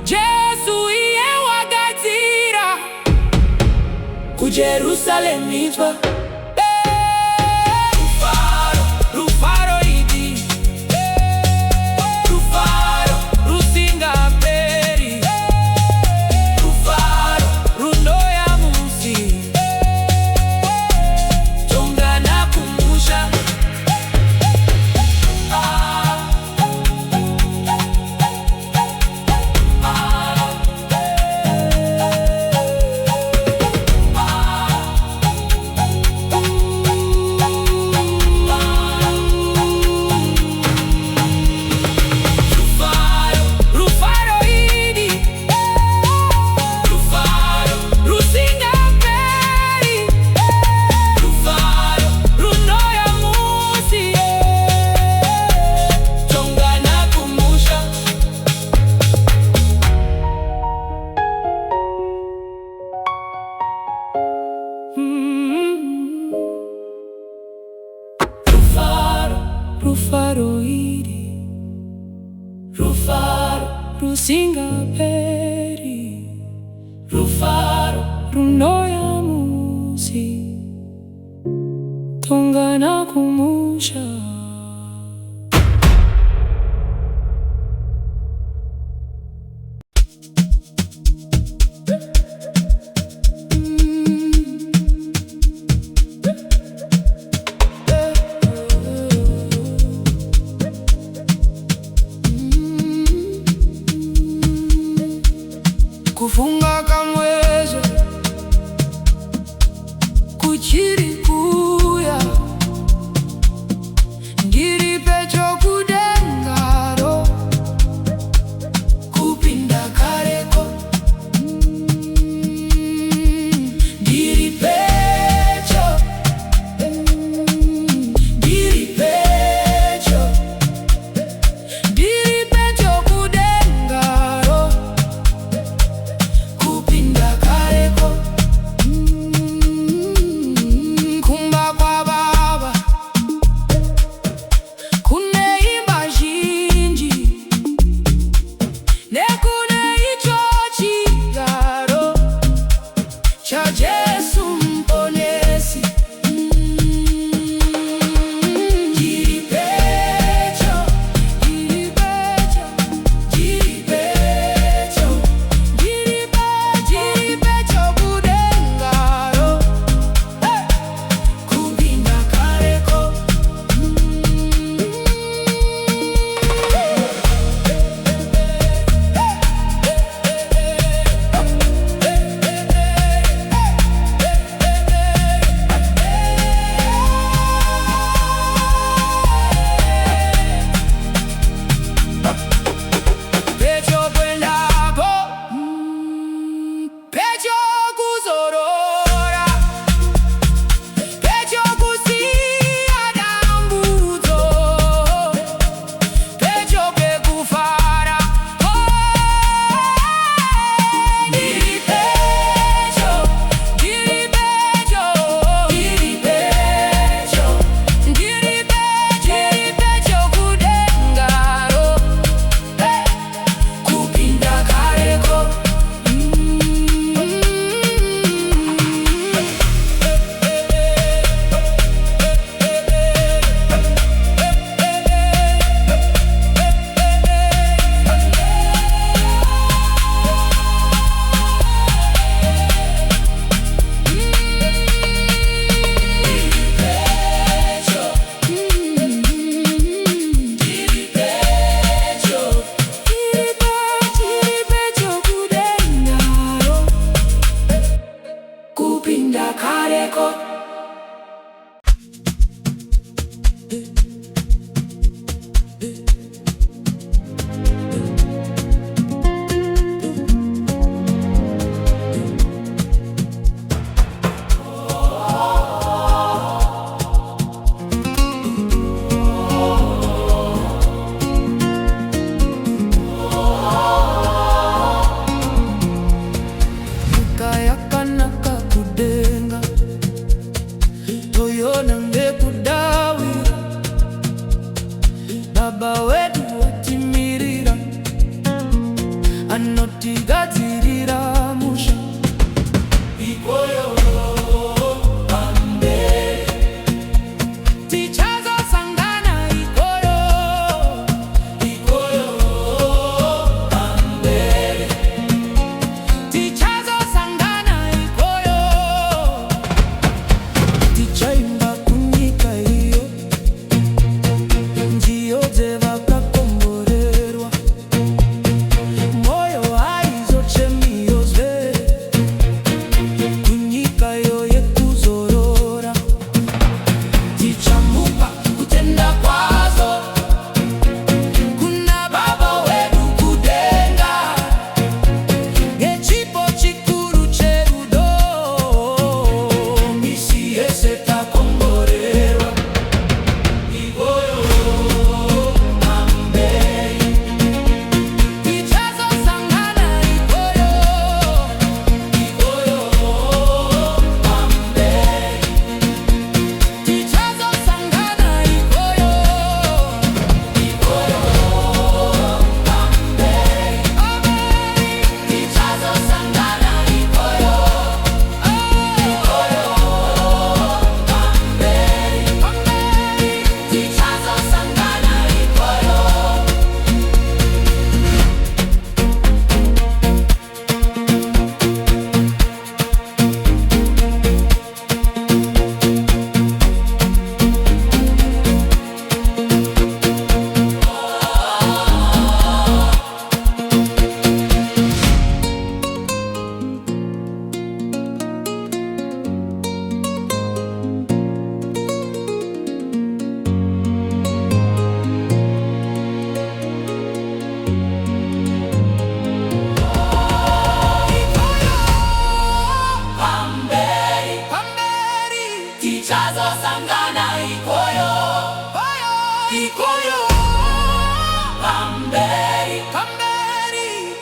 D: Jesu iye wagadzira kuJerusalemu twa rufaro idi rufaro rusinga peri rufaro runoya musi tongana kumusha Rufaro iri, rufaro rusinga peri, rufaro runoya musi, tongana kumusha. Kufunga Kamwezve kuchiri kuya ndiri Petyo kudengaro kupinda kareko ndiri Petyo ndiri Petyo ndiri Petyo kudengaro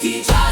C: Hatichati